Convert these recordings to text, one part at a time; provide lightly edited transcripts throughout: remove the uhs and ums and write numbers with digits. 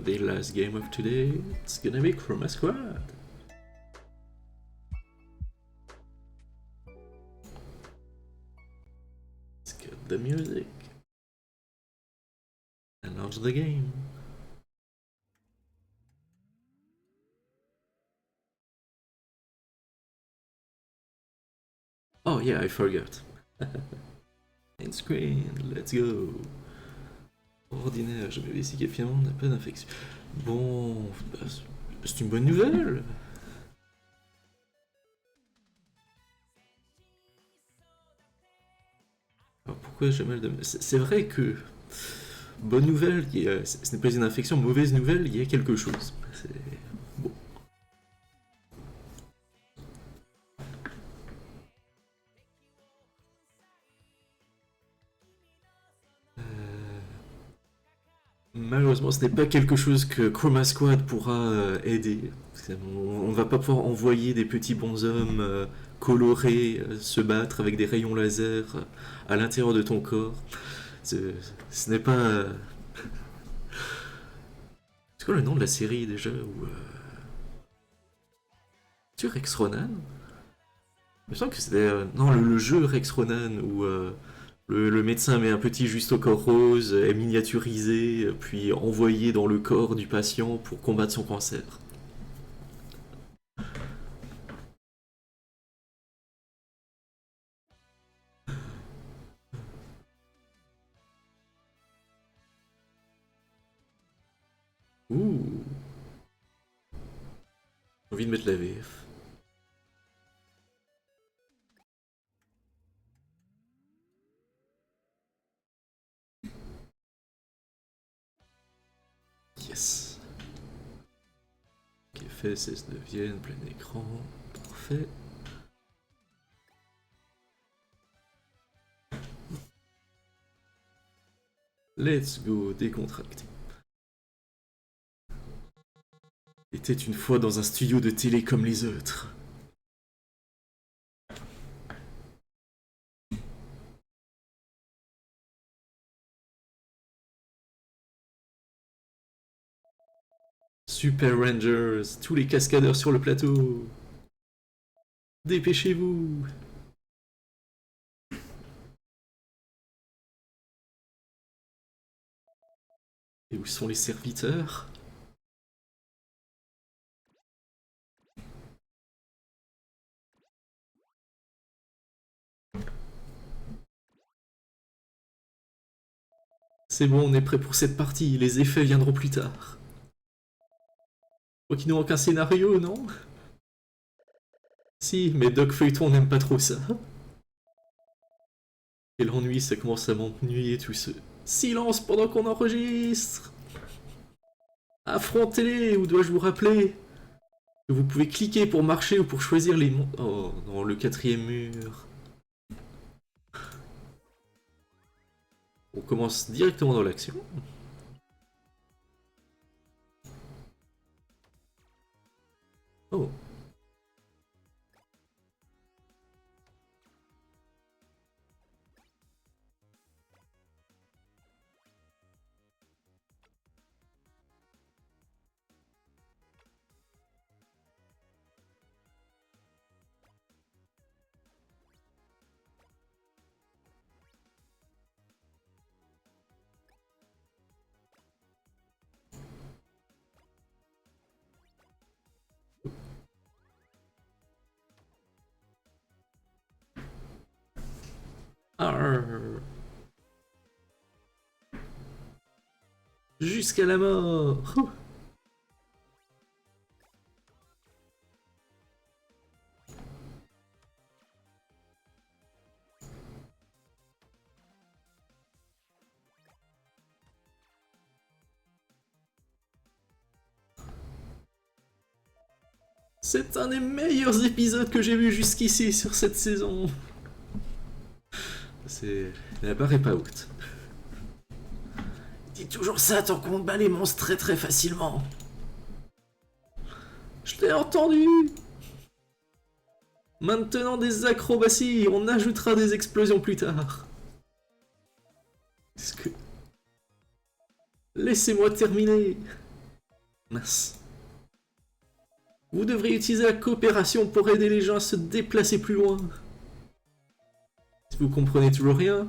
the last game of today, it's gonna be Chroma Squad. Let's get the music and launch the game. Oh yeah, I forgot. End screen, let's go. Ordinaire, je me ici que finalement on n'a pas d'infection. Bon, bah, c'est une bonne nouvelle. Alors pourquoi jamais le c'est vrai que bonne nouvelle, ce n'est pas une infection, mauvaise nouvelle, il y a quelque chose. Bon. Malheureusement, ce n'est pas quelque chose que Chroma Squad pourra aider. On ne va pas pouvoir envoyer des petits bonshommes colorés se battre avec des rayons laser à l'intérieur de ton corps. Ce n'est pas. C'est quoi le nom de la série déjà où, tu Rex Ronan? Il me semble que c'était. Non, le jeu Rex Ronan où le médecin met un petit juste au corps rose, est miniaturisé, puis envoyé dans le corps du patient pour combattre son cancer. Ouh, j'ai envie de mettre la VF. Yes. Ok, fait 16 neuvième, plein écran. Parfait. Let's go, décontracté. Était une fois dans un studio de télé comme les autres. Super Rangers, tous les cascadeurs sur le plateau. Dépêchez-vous. Et où sont les serviteurs? C'est bon, on est prêt pour cette partie, les effets viendront plus tard. Faut qu'il nous manque un scénario, non? Si, mais Doc Feuilleton n'aime pas trop ça. Quel ennui, ça commence à m'ennuyer tout ce... Silence pendant qu'on enregistre! Affrontez-les, ou dois-je vous rappeler que vous pouvez cliquer pour marcher ou pour choisir les... Oh non, le quatrième mur. On commence directement dans l'action. Oh. Arr. Jusqu'à la mort. C'est un des meilleurs épisodes que j'ai vu jusqu'ici sur cette saison. C'est... La barre est pas haute. Dis toujours ça tant qu'on bat les monstres très très facilement. Je t'ai entendu. Maintenant des acrobaties, on ajoutera des explosions plus tard. Est-ce que... Laissez-moi terminer. Mince. Vous devriez utiliser la coopération pour aider les gens à se déplacer plus loin. Si vous comprenez toujours rien,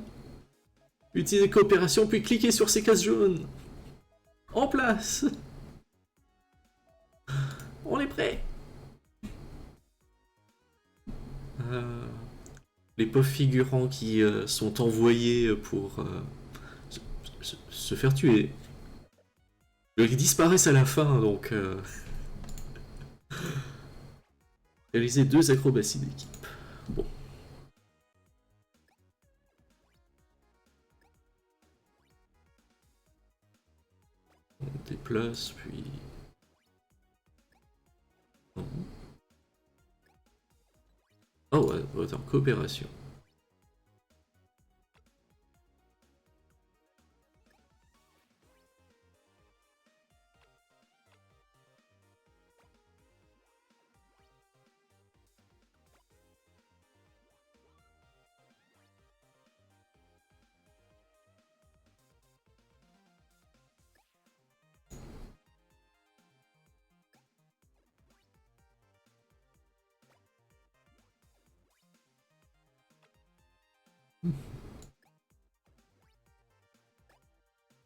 utilisez coopération puis cliquez sur ces cases jaunes. En place. On est prêt. Les pauvres figurants qui sont envoyés pour se faire tuer. Ils disparaissent à la fin, donc... Réaliser 2 acrobaties d'équipe. Bon. On déplace, puis... Non. Oh ouais, attends, coopération.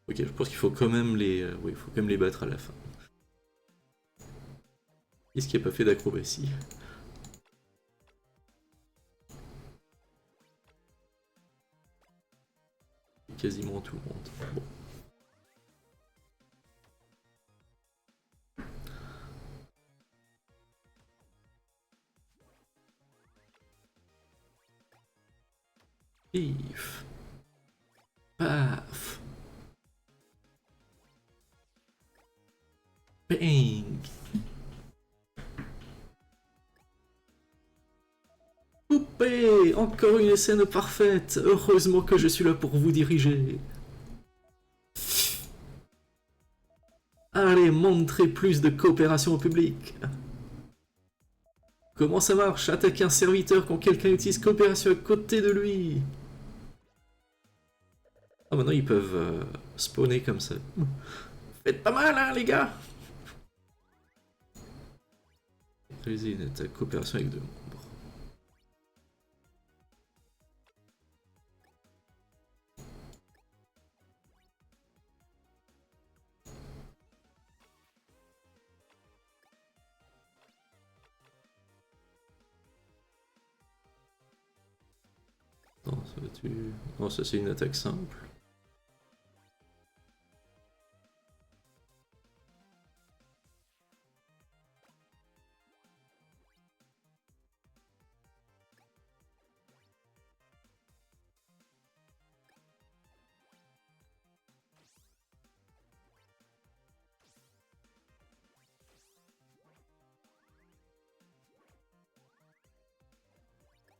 Ok, je pense qu'il faut quand même les... oui, il faut quand même les battre à la fin. Qu'est-ce qui a pas fait d'acrobatie? Quasiment tout le monde. Bon. Pif. Paf. Bang. Coupé. Encore une scène parfaite. Heureusement que je suis là pour vous diriger. Allez, montrez plus de coopération au public. Comment ça marche? Attaquer un serviteur quand quelqu'un utilise coopération à côté de lui. Ah, maintenant ils peuvent spawner comme ça. Faites pas mal, hein, les gars. Réaliser une attaque coopération avec 2 membres. Non, ça va tu... Non, ça c'est une attaque simple.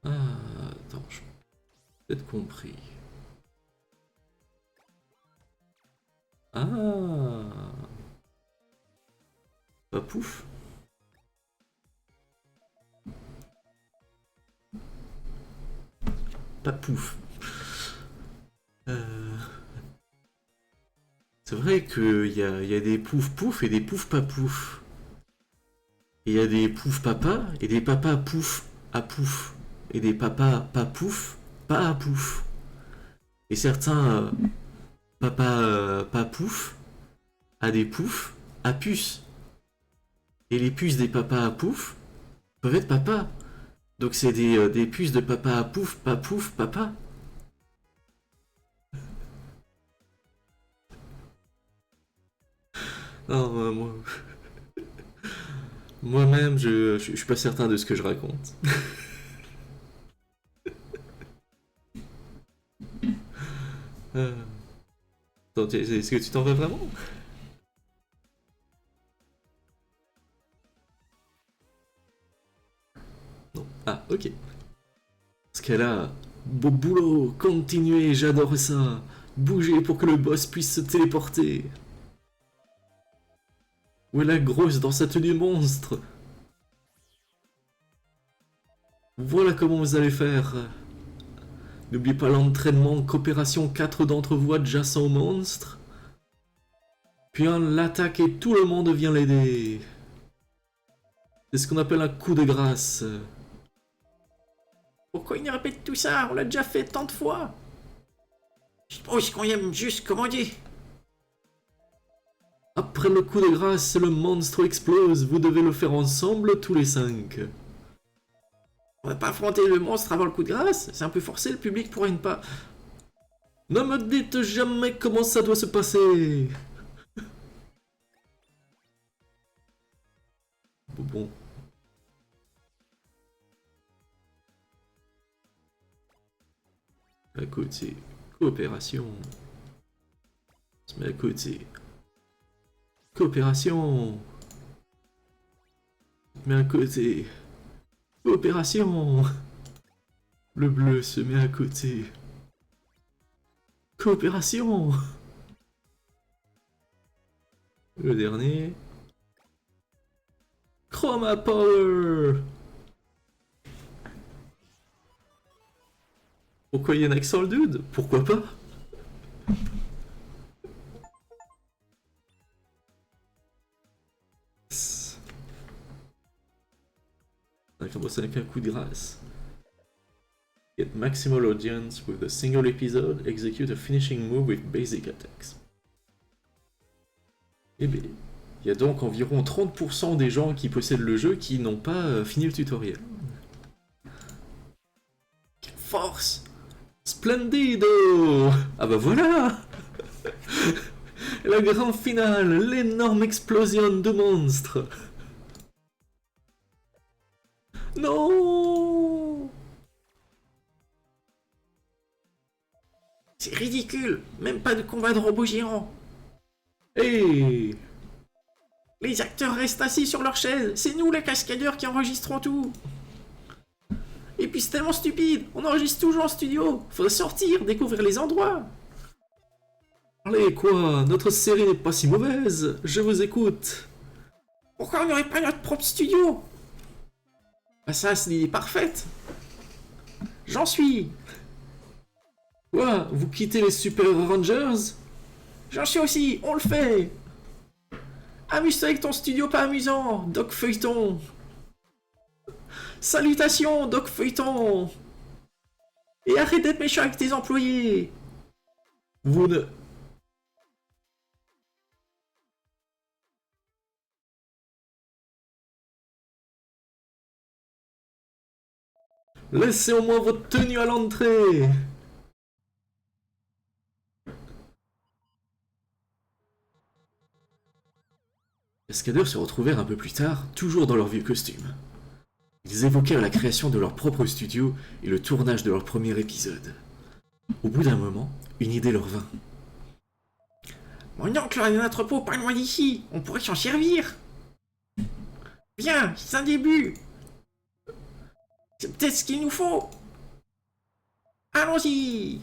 Ah, attends, je... peut-être compris. Ah, pas pouf. Pas pouf. C'est vrai qu'il y a des pouf pouf et des pouf pas pouf. Et il y a des pouf papa et des papas pouf à pouf. Et des papas pas pouf, pas à pouf. Et certains papa pas pouf a des poufs à puce. Et les puces des papas à pouf peuvent être papa. Donc c'est des puces de papa à pouf, pas pouf, papa. Non, moi-même, je suis pas certain de ce que je raconte. Attends, est-ce que tu t'en vas vraiment? Non. Ah, ok. Ce cas-là, beau boulot, continuez, j'adore ça. Bougez pour que le boss puisse se téléporter. Où est la grosse dans sa tenue monstre? Voilà comment vous allez faire. N'oubliez pas l'entraînement coopération 4 d'entre vous adjacents au monstre. Puis on l'attaque et tout le monde vient l'aider. C'est ce qu'on appelle un coup de grâce. Pourquoi il nous répète tout ça? On l'a déjà fait tant de fois. Je suppose qu'on y aime juste commander. Après le coup de grâce, le monstre explose. Vous devez le faire ensemble tous les 5. On va pas affronter le monstre avant le coup de grâce? C'est un peu forcé, le public pourrait ne pas... Ne me dites jamais comment ça doit se passer. Bon. À côté. Coopération. On se met à côté. Coopération. On se met à côté. Coopération. Le bleu se met à côté. Coopération. Le dernier. Chroma Power. Pourquoi il y a un accent le dude? Pourquoi pas? On a commencé avec un coup de grâce. Get maximal audience with a single episode, execute a finishing move with basic attacks. Eh bien, il y a donc environ 30% des gens qui possèdent le jeu qui n'ont pas fini le tutoriel. Quelle force! Splendido! Ah bah voilà! La grande finale, l'énorme explosion de monstres! Non! C'est ridicule! Même pas de combat de robots géants! Hey! Les acteurs restent assis sur leur chaise! C'est nous les cascadeurs qui enregistrons tout! Et puis c'est tellement stupide! On enregistre toujours en studio! Faut sortir, découvrir les endroits! Allez quoi, notre série n'est pas si mauvaise, je vous écoute. Pourquoi on n'aurait pas notre propre studio? Bah ça, c'est l'idée parfaite! J'en suis! Quoi, vous quittez les Super Rangers? J'en suis aussi! On le fait! Amuse-toi avec ton studio pas amusant, Doc Feuilleton! Salutations, Doc Feuilleton! Et arrête d'être méchant avec tes employés! Vous ne... Laissez au moins votre tenue à l'entrée. Les cascadeurs se retrouvèrent un peu plus tard, toujours dans leur vieux costume. Ils évoquèrent la création de leur propre studio et le tournage de leur premier épisode. Au bout d'un moment, une idée leur vint. Mon oncle a un entrepôt pas loin d'ici, on pourrait s'en servir! Bien, c'est un début! C'est peut-être ce qu'il nous faut! Allons-y!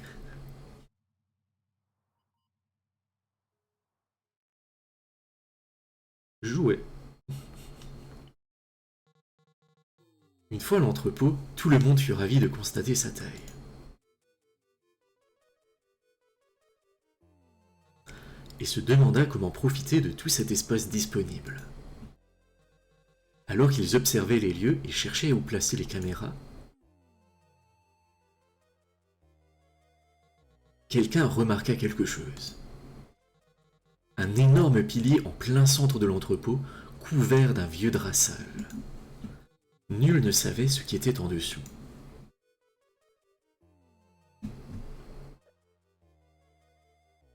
Jouer. Une fois à l'entrepôt, tout le monde fut ravi de constater sa taille. Et se demanda comment profiter de tout cet espace disponible. Alors qu'ils observaient les lieux et cherchaient où placer les caméras, quelqu'un remarqua quelque chose. Un énorme pilier en plein centre de l'entrepôt, couvert d'un vieux drap sale. Nul ne savait ce qui était en dessous.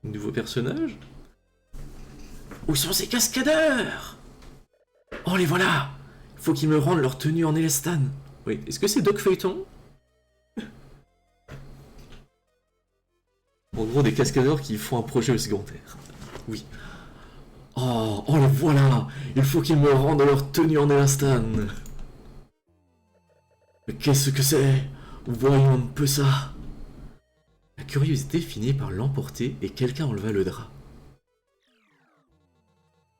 Nouveau personnage? Où sont ces cascadeurs? Oh, les voilà! Faut qu'ils me rendent leur tenue en élastane. Oui, est-ce que c'est Doc Feuilleton? En gros, des cascadeurs qui font un projet secondaire. Oui. Oh, les voilà! Il faut qu'ils me rendent leur tenue en élastane. Mais qu'est-ce que c'est? Voyons un peu ça. La curiosité finit par l'emporter et quelqu'un enleva le drap.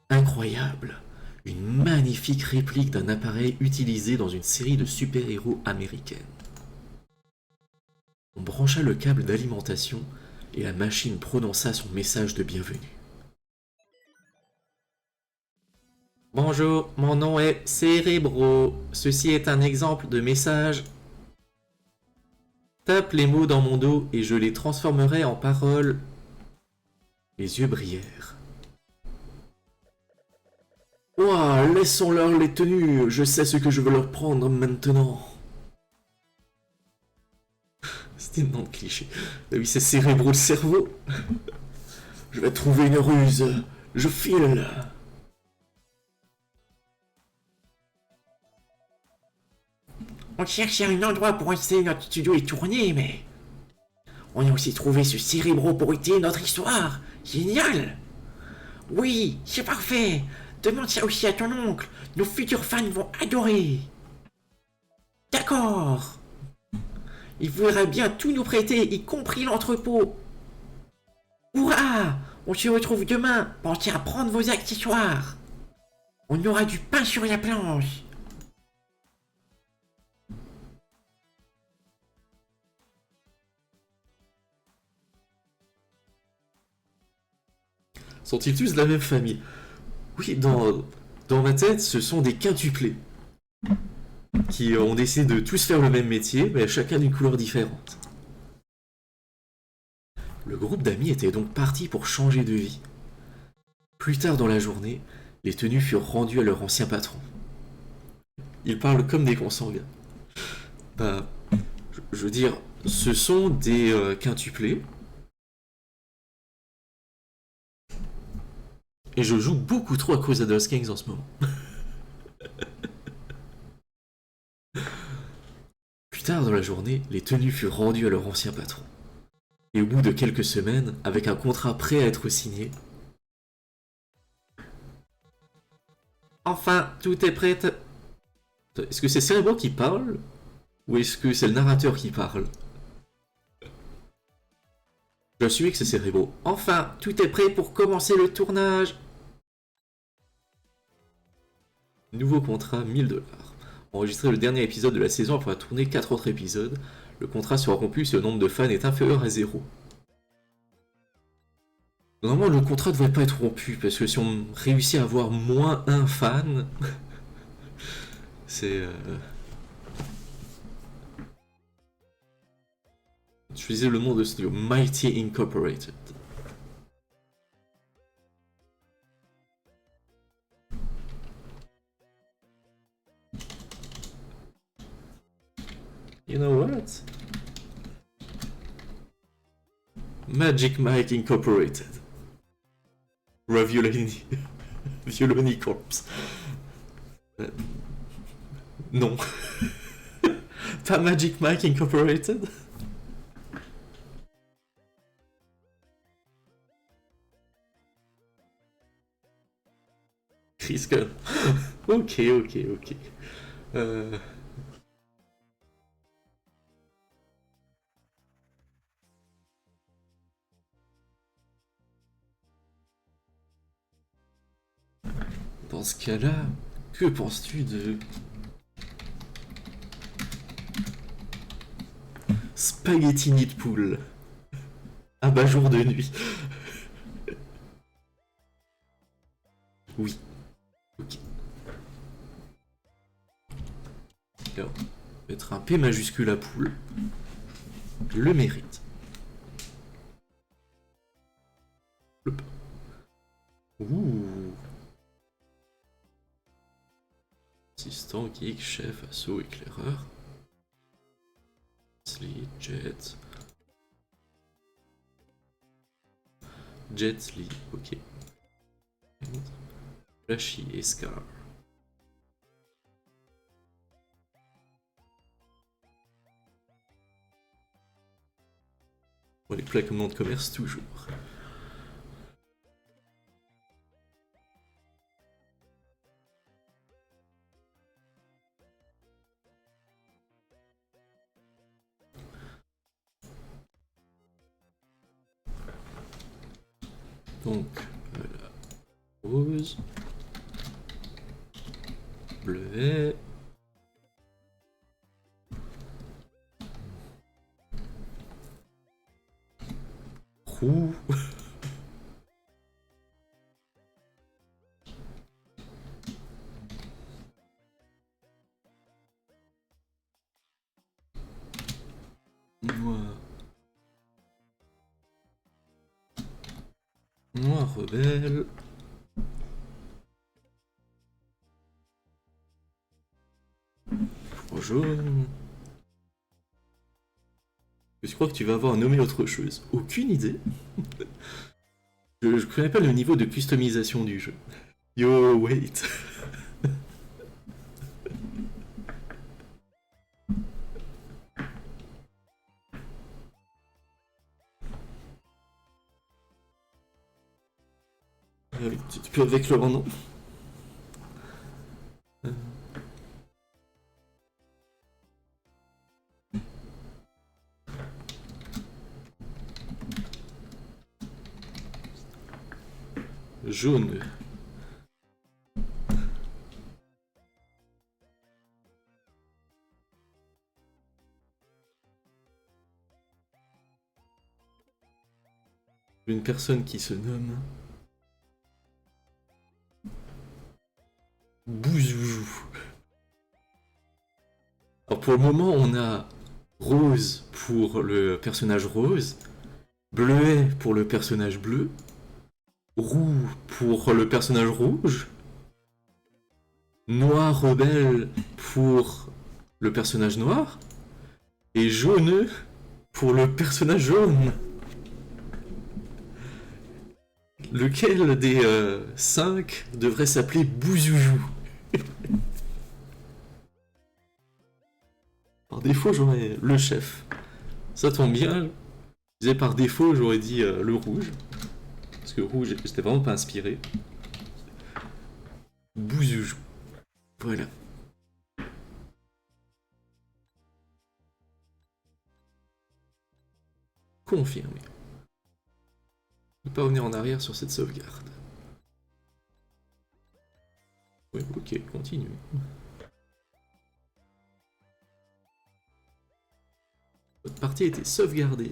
Incroyable! Une magnifique réplique d'un appareil utilisé dans une série de super-héros américaine. On brancha le câble d'alimentation et la machine prononça son message de bienvenue. Bonjour, mon nom est Cérébro. Ceci est un exemple de message. Tape les mots dans mon dos et je les transformerai en paroles. Les yeux brillèrent. Ouah, laissons-leur les tenues, je sais ce que je veux leur prendre maintenant. C'était une nom de cliché. Ah oui, c'est Cérébro le cerveau. Je vais trouver une ruse. Je file. On cherchait un endroit pour installer notre studio et tourner, mais... On a aussi trouvé ce Cérébro pour étayer notre histoire. Génial. Oui, c'est parfait. Demande ça aussi à ton oncle. Nos futurs fans vont adorer. D'accord. Il voudra bien tout nous prêter, y compris l'entrepôt. Hurrah! On se retrouve demain. Pensez à prendre vos accessoires. On aura du pain sur la planche. Sont-ils tous de la même famille? Oui, dans ma tête, ce sont des quintuplés qui ont décidé de tous faire le même métier, mais chacun d'une couleur différente. Le groupe d'amis était donc parti pour changer de vie. Plus tard dans la journée, les tenues furent rendues à leur ancien patron. Ils parlent comme des consanguins. Bah, je veux dire, ce sont des quintuplés. Et je joue beaucoup trop à Crusader Kings en ce moment. Plus tard dans la journée, les tenues furent rendues à leur ancien patron. Et au bout de quelques semaines, avec un contrat prêt à être signé, Enfin, tout est prêt. est-ce que c'est Cerebro qui parle ou est-ce que c'est le narrateur qui parle? Je assumé que c'est Cerebro. Enfin, tout est prêt pour commencer le tournage. Nouveau contrat, 1000$. Enregistrer le dernier épisode de la saison après avoir tourné 4 autres épisodes. Le contrat sera rompu si le nombre de fans est inférieur à 0. Normalement, le contrat ne devrait pas être rompu, parce que si on réussit à avoir moins un fan, c'est... Utilisez le nom de studio, Mighty Incorporated. You know what? Magic Mike Incorporated. Raviolini. Violoni Corps. Non. Pas Magic Mike Incorporated? Chris Gunn. Ok, ok, ok. Dans ce cas-là, que penses-tu de Spaghetti Nid Pool? Abat-jour de nuit. Oui. Ok. Alors, mettre un P majuscule à poule. Le mérite. Hop. Ouh. Assistant, geek, chef, assaut, éclaireur. Jet, Jet. Jet Li, ok. Flashy et Scar. Bon, les plaques nom de commerce, toujours. Donc, voilà. Rose. Bleuet. Roux. Noir rebelle. Oh, jaune. Je crois que tu vas avoir nommé autre chose. Aucune idée. Je connais pas le niveau de customisation du jeu. Yo, wait. Tu peux avec leur nom. Jaune. Une personne qui se nomme Bouzoujou. Alors pour le moment, on a rose pour le personnage rose, bleuet pour le personnage bleu, roux pour le personnage rouge, noir rebelle pour le personnage noir, et jaune pour le personnage jaune. Lequel des 5 devrait s'appeler Bouzoujou? Par défaut, j'aurais le chef. Ça tombe bien. Je disais par défaut, j'aurais dit le rouge. Parce que rouge, j'étais vraiment pas inspiré. Bouzoujou. Voilà. Confirmé. Ne pas revenir en arrière sur cette sauvegarde. Oui, ok, continue. Votre partie a été sauvegardée.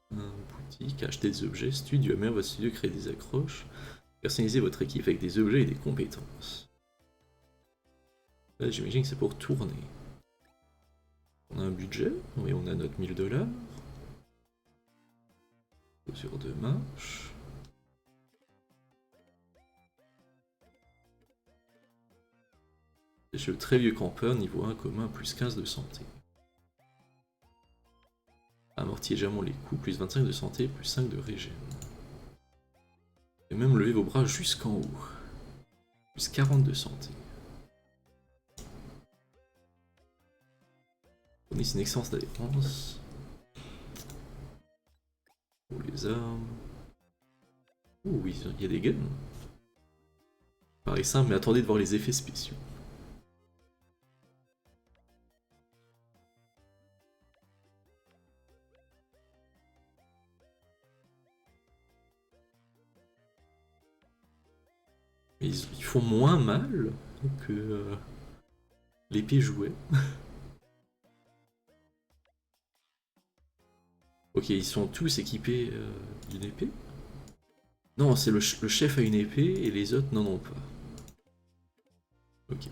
Boutique, acheter des objets, studio, mais votre studio crée des accroches. Personnalisez votre équipe avec des objets et des compétences. Là, j'imagine que c'est pour tourner. On a un budget, oui, on a notre 1000$. Sur 2 marches. Jeu très vieux campeur, niveau 1 commun, plus 15 de santé. Amortir légèrement les coups, plus 25 de santé, plus 5 de régène. Et même lever vos bras jusqu'en haut. Plus 40 de santé. On est une excellence d'adhérence. Pour les armes. Oh oui, il y a des guns. Pareil simple, mais attendez de voir les effets spéciaux. Ils font moins mal que l'épée jouet. Ok, ils sont tous équipés d'une épée. Non, c'est le chef a une épée et les autres n'en ont pas. Ok.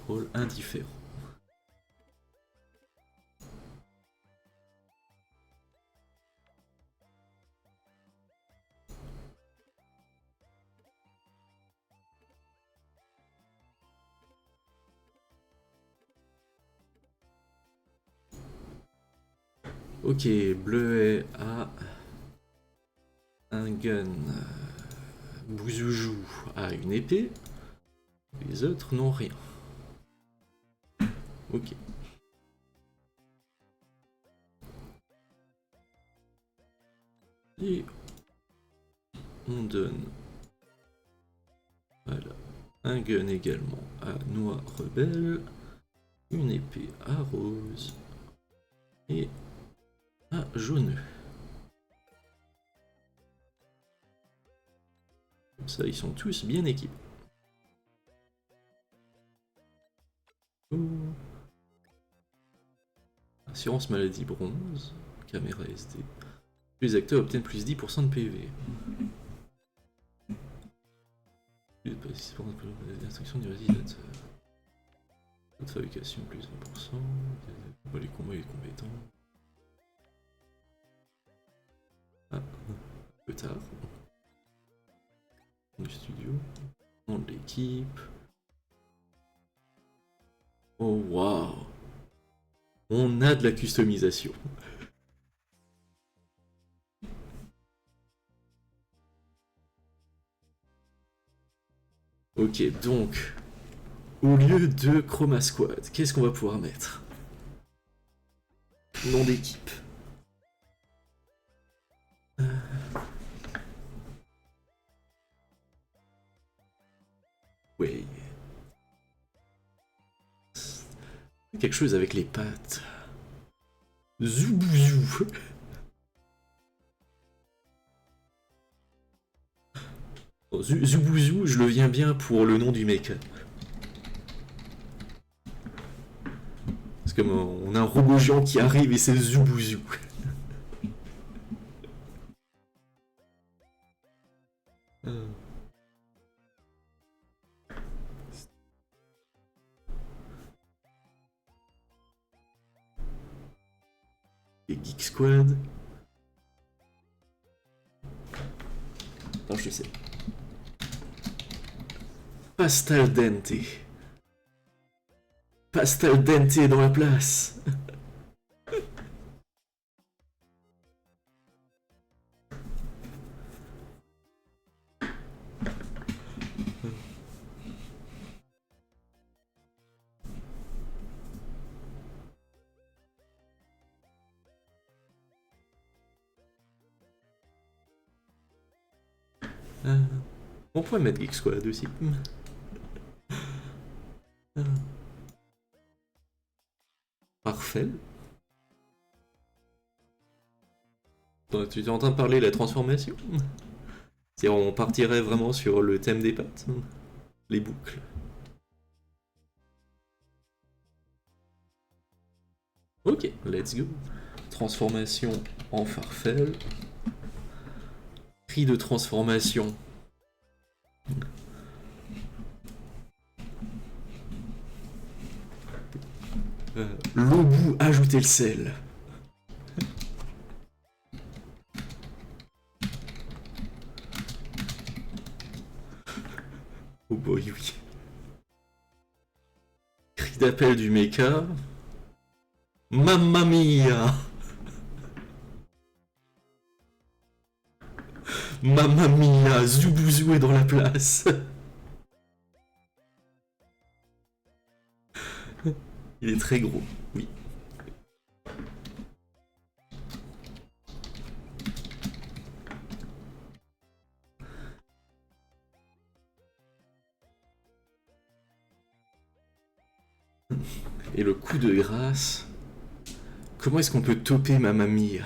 Rôle indifférent. Ok, bleuet a un gun. Bouzoujou a une épée. Les autres n'ont rien. Ok. Et on donne voilà, un gun également à Noir Rebelle, une épée à Rose et à Jaune. Comme ça, ils sont tous bien équipés. Assurance maladie bronze, caméra SD. Les acteurs obtiennent plus 10% de PV. Plus de participants de l'instruction du réalisateur. Taux de fabrication plus 20%. Les combats et les compétents. Ah, un peu tard. Du studio. Nom de l'équipe. Oh waouh! On a de la customisation. Ok, donc, au lieu de Chroma Squad, qu'est-ce qu'on va pouvoir mettre? Nom d'équipe. Ouais. Quelque chose avec les pattes. Zoubouzou. Zoubouzou, je le viens bien pour le nom du mec. Parce que on a un robot géant qui arrive et c'est Zoubouzou. Et Geek Squad. Non, je sais. Pastel Dente. Pastel Dente dans la place. On pourrait mettre Geek Squad aussi. Parfait. Tu es en train de parler de la transformation? C'est-à-dire on partirait vraiment sur le thème des pattes? Les boucles. Ok, let's go. Transformation en Farfel. Prix de transformation. L'obou, ajouter le sel. Oh boy, oui. Cri d'appel du mecha. Mamma mia! Mamma mia! Zoubouzou est dans la place! Il est très gros, oui. Et le coup de grâce... Comment est-ce qu'on peut toper Mamma Mia?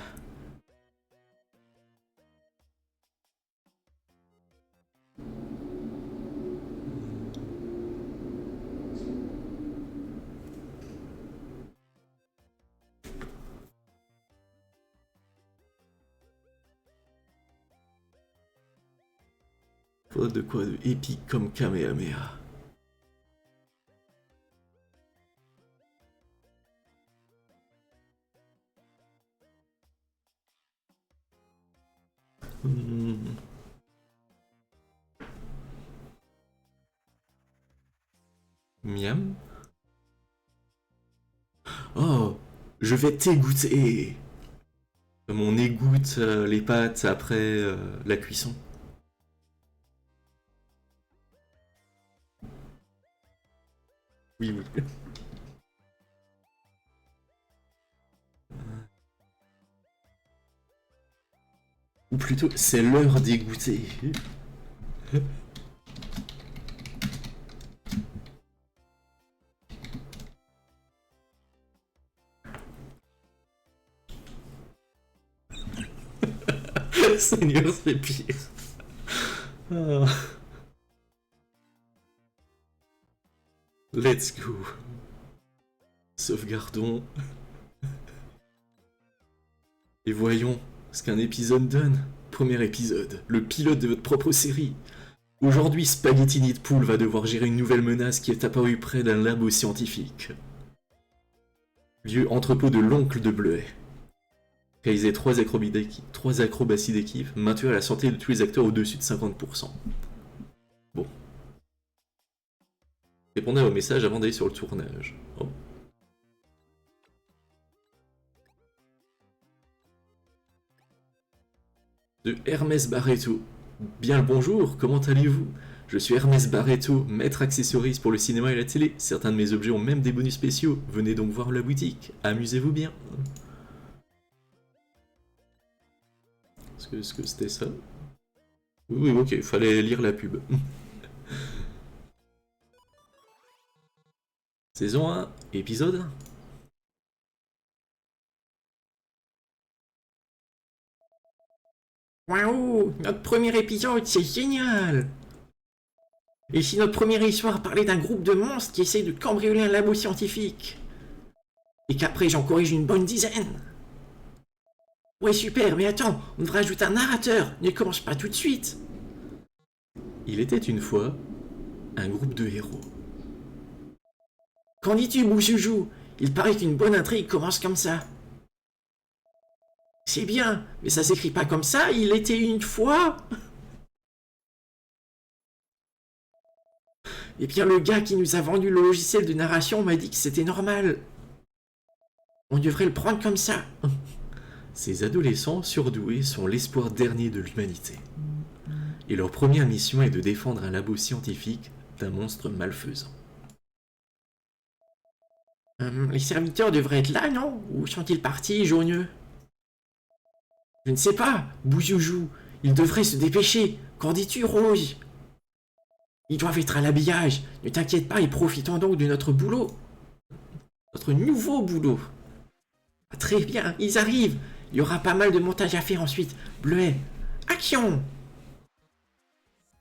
Faudrait de quoi de épique comme Kamehameha. Miam. Oh, je vais t'égoutter. Comme on égoutte les pâtes après la cuisson. Oui, oui. Ou plutôt, c'est l'heure d'égoutter. Seigneur, c'est pire. Ah. Let's go. Sauvegardons. Et voyons ce qu'un épisode donne. Premier épisode, le pilote de votre propre série. Aujourd'hui, Spaghetti Pool va devoir gérer une nouvelle menace qui est apparue près d'un labo scientifique. Lieu entrepôt de l'oncle de Bleuet. Réaliser 3 acrobaties d'équipe, maintenir la santé de tous les acteurs au-dessus de 50%. Bon. Répondez à vos messages avant d'aller sur le tournage. Oh. De Hermès Barreto. Bien le bonjour, comment allez-vous? Je suis Hermès Barreto, maître accessoriste pour le cinéma et la télé. Certains de mes objets ont même des bonus spéciaux. Venez donc voir la boutique. Amusez-vous bien. Est-ce que c'était ça? Oui, ok, il fallait lire la pub. Saison 1, épisode 1. Waouh, notre premier épisode, c'est génial! Et si notre première histoire parlait d'un groupe de monstres qui essaye de cambrioler un labo scientifique? Et qu'après j'en corrige une bonne dizaine? Ouais, super, mais attends, on devrait ajouter un narrateur, ne commence pas tout de suite! Il était une fois un groupe de héros. Qu'en dis-tu, Boujoujou? Il paraît qu'une bonne intrigue commence comme ça. C'est bien, mais ça s'écrit pas comme ça, il était une fois. Et bien le gars qui nous a vendu le logiciel de narration m'a dit que c'était normal. On devrait le prendre comme ça. Ces adolescents surdoués sont l'espoir dernier de l'humanité. Et leur première mission est de défendre un labo scientifique d'un monstre malfaisant. Les serviteurs devraient être là, non? Où sont-ils partis, Jauneux? Je ne sais pas, Boujoujou. Ils devraient se dépêcher. Qu'en dis-tu, Rose? Ils doivent être à l'habillage. Ne t'inquiète pas et profitons donc de notre boulot. Notre nouveau boulot. Ah, très bien, ils arrivent. Il y aura pas mal de montage à faire ensuite. Bleuet, action!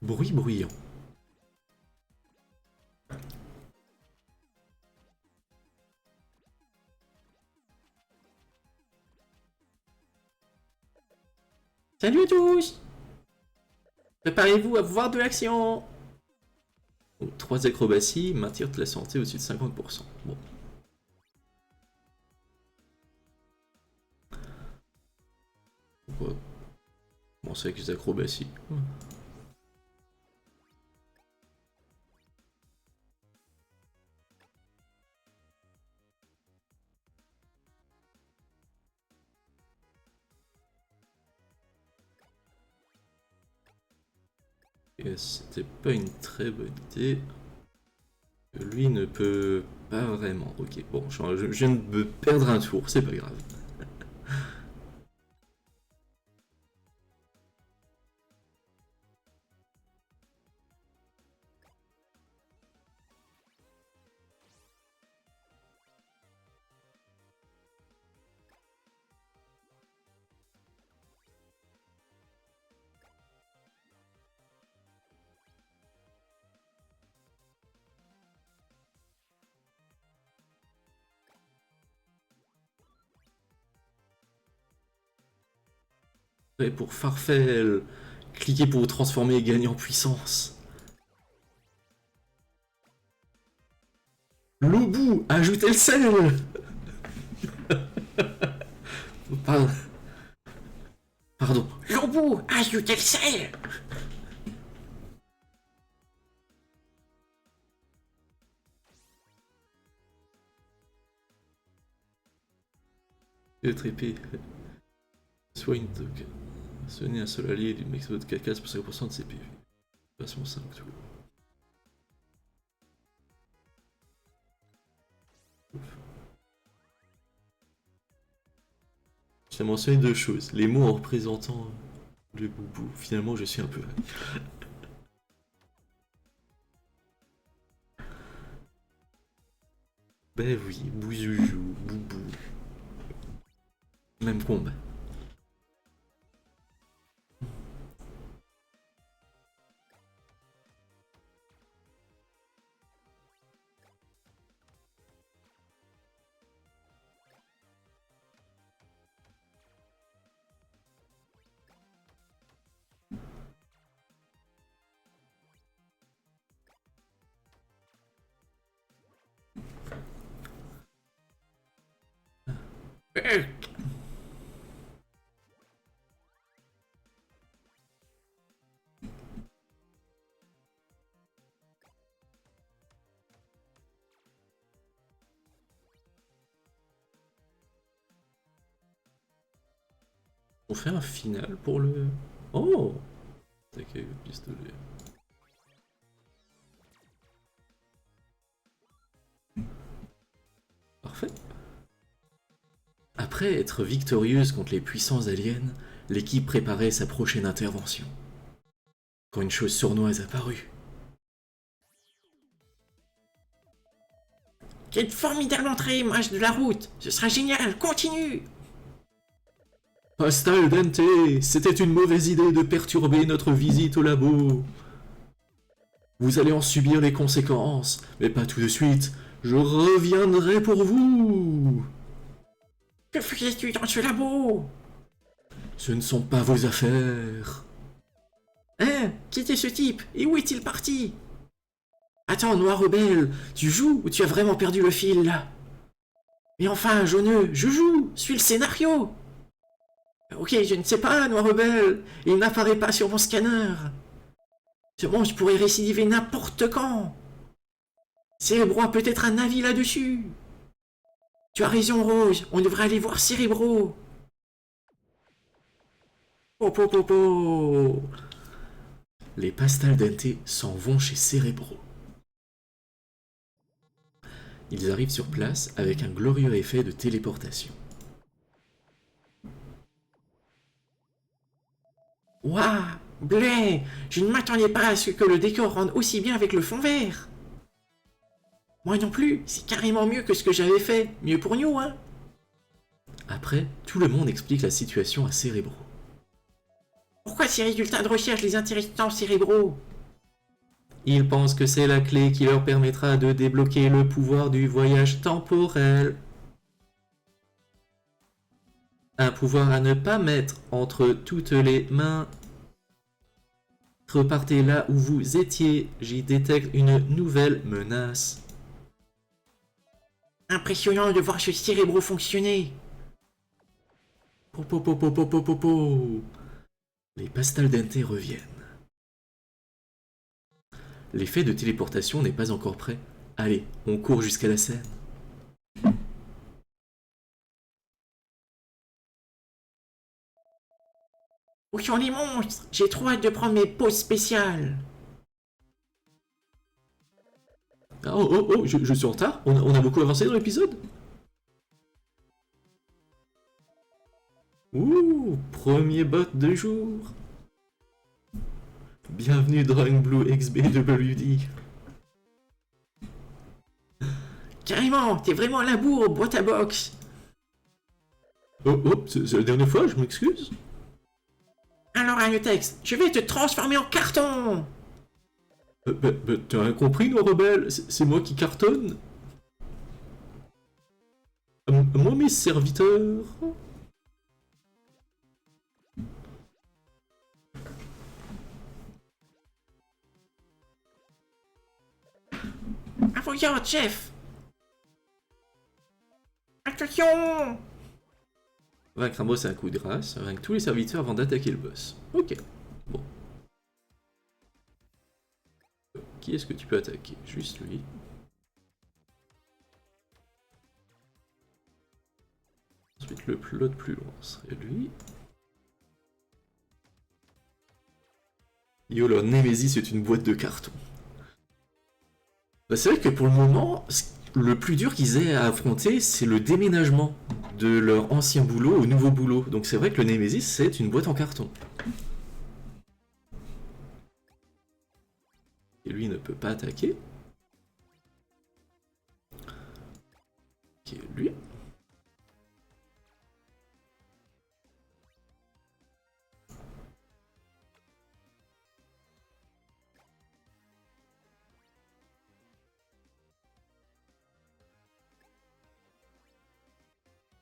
Bruit bruyant. Salut à tous! Préparez-vous à voir de l'action! 3 acrobaties, maintenir la santé au-dessus de 50%. Bon. On va commencer avec les acrobaties. Et c'était pas une très bonne idée. Lui ne peut pas vraiment. Ok, bon, je viens de me perdre un tour, c'est pas grave. Et pour Farfel, cliquez pour vous transformer et gagner en puissance. Loubou, ajoutez le sel. Pardon. Pardon. Loubou, ajoutez le sel! Notre épée. Soit une token. Sonnez un seul allié du maximum de caca pour 5% de ses PV. Passons 5 tours. J'ai mentionné 2 choses. Les mots en représentant le boubou. Finalement, je suis un peu... Ben oui, bouzoujou, boubou. Même combat. On fait un final pour le... Oh! Attaquer le pistolet. Parfait. Après être victorieuse contre les puissants aliens, l'équipe préparait sa prochaine intervention. Quand une chose sournoise apparut. Quelle formidable entrée, image de la route. Ce sera génial, continue. Pastel Dente, c'était une mauvaise idée de perturber notre visite au labo. Vous allez en subir les conséquences, mais pas tout de suite. Je reviendrai pour vous. Que faisais-tu dans ce labo? Ce ne sont pas vos affaires. Hein? Qui était ce type? Et où est-il parti? Attends, Noir Rebelle, tu joues ou tu as vraiment perdu le fil là? Mais enfin, jauneux, je joue, suis le scénario. Ok, je ne sais pas, Noir Rebelle, il n'apparaît pas sur mon scanner. Ce monstre pourrait récidiver n'importe quand. Cérébro a peut-être un avis là-dessus. Tu as raison, Rose, on devrait aller voir Cérébro. Oh, po, po, po. Les Pastel Dente s'en vont chez Cérébro. Ils arrivent sur place avec un glorieux effet de téléportation. Waouh, blé, je ne m'attendais pas à ce que le décor rende aussi bien avec le fond vert. Moi non plus, c'est carrément mieux que ce que j'avais fait. Mieux pour nous, hein. Après, tout le monde explique la situation à Cérébro. Pourquoi ces résultats de recherche les intéressent tant, Cérébro? Ils pensent que c'est la clé qui leur permettra de débloquer le pouvoir du voyage temporel. Un pouvoir à ne pas mettre entre toutes les mains. Repartez là où vous étiez, j'y détecte une nouvelle menace. Impressionnant de voir ce Cérébro fonctionner. Po. Les Pastel Dente reviennent. L'effet de téléportation n'est pas encore prêt. Allez, on court jusqu'à la scène. Où sont les monstres? J'ai trop hâte de prendre mes pauses spéciales. Oh, je suis en retard. On a beaucoup avancé dans l'épisode. Ouh, premier bot de jour. Bienvenue Drawing Blue XBWD. Carrément, t'es vraiment à la bourre, boîte à box. Oh, c'est la dernière fois, je m'excuse. Alors, Agnetex, je vais te transformer en carton. T'as rien compris, nos rebelles? C'est moi qui cartonne. Moi, mes serviteurs. Avoyante, chef. Attention. Vaincre un boss à un coup de grâce, vaincre tous les serviteurs avant d'attaquer le boss. Ok, bon. Qui est-ce que tu peux attaquer? Juste lui. Ensuite, l'autre plus loin serait lui. Yo, leur Némésis est une boîte de carton. Bah, c'est vrai que pour le moment, le plus dur qu'ils aient à affronter, c'est le déménagement de leur ancien boulot au nouveau boulot. Donc c'est vrai que le Némésis, c'est une boîte en carton. Et lui ne peut pas attaquer. Ok, lui.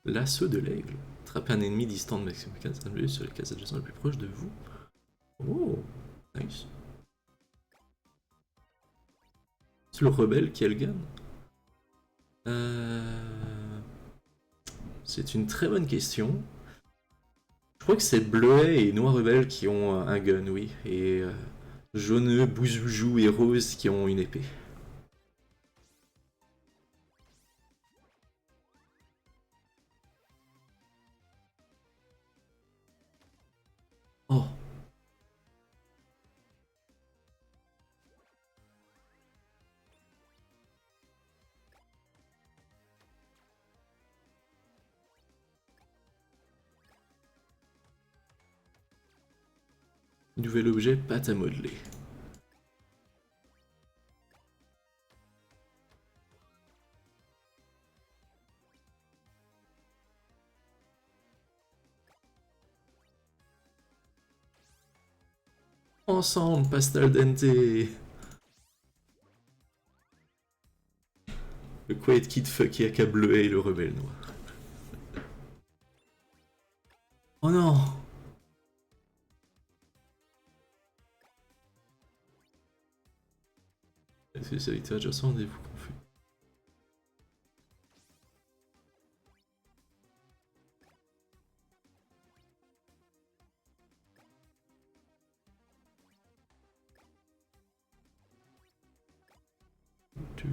L'assaut de l'aigle. Attrapez un ennemi distant de maximum 15 minutes sur les cases adjacentes les plus proches de vous. Oh, nice. C'est le rebelle qui a le gun. C'est une très bonne question. Je crois que c'est Bleuet et Noir Rebelle qui ont un gun, oui. Et Jauneux, Bouzoujou et Rose qui ont une épée. Nouvel objet, pâte à modeler. Ensemble, pasta al dente. Le Quiet Kid fucky à bleuet et le rebelle noir. Oh non! La spécialité adjacente, rendez-vous confus. Tu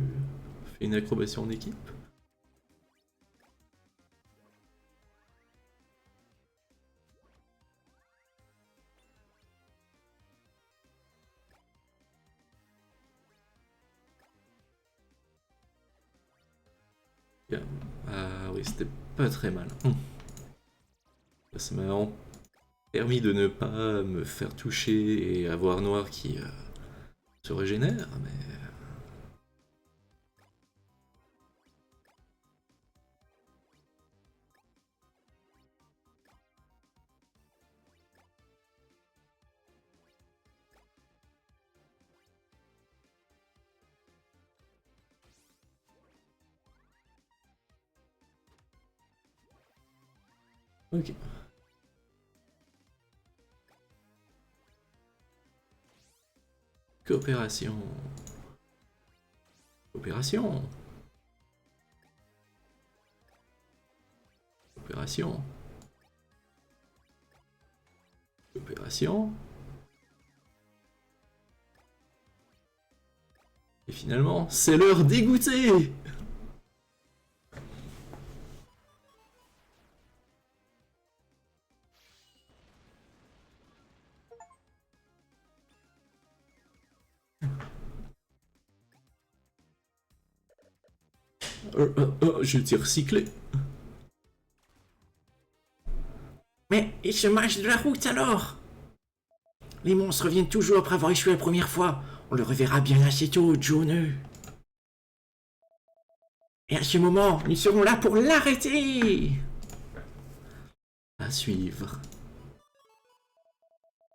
fais une acrobatie en équipe? Bien. Ah oui, c'était pas très mal. Ça m'a permis de ne pas me faire toucher et avoir noir qui se régénère, mais... Ok. Coopération. Coopération. Coopération. Coopération. Et finalement, c'est l'heure dégoûtée. Je t'ai recyclé. Mais ils se mâchent de la route alors! Les monstres reviennent toujours après avoir échoué la première fois. On le reverra bien assez tôt, Joneux. Et à ce moment, nous serons là pour l'arrêter! À suivre.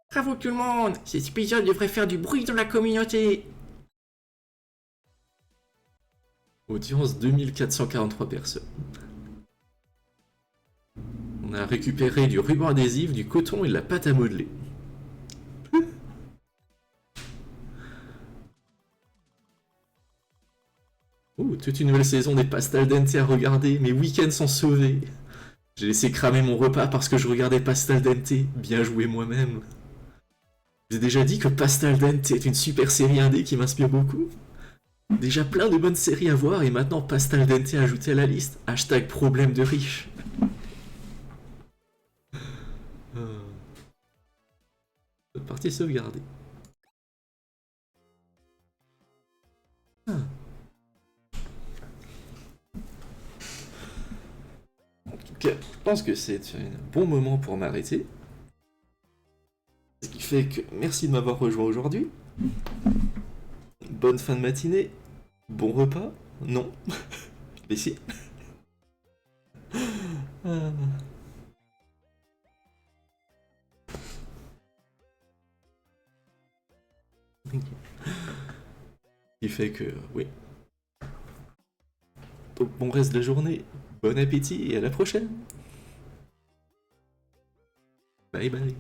Bravo tout le monde! Cet épisode devrait faire du bruit dans la communauté! Audience 2443 personnes. On a récupéré du ruban adhésif, du coton et de la pâte à modeler. Oh, toute une nouvelle saison des pastel dente à regarder. Mes week-ends sont sauvés. J'ai laissé cramer mon repas parce que je regardais Pastel Dente. Bien joué moi-même. J'ai déjà dit que Pastel Dente est une super série indé qui m'inspire beaucoup. Déjà plein de bonnes séries à voir et maintenant Pastel Dente ajouté à la liste. Hashtag problème de riche. Partie sauvegardée. En tout cas, je pense que c'est un bon moment pour m'arrêter. Ce qui fait que merci de m'avoir rejoint aujourd'hui. Bonne fin de matinée. Bon repas. Non. Mais si. Ce qui fait que, oui. Donc bon reste de la journée. Bon appétit et à la prochaine. Bye bye.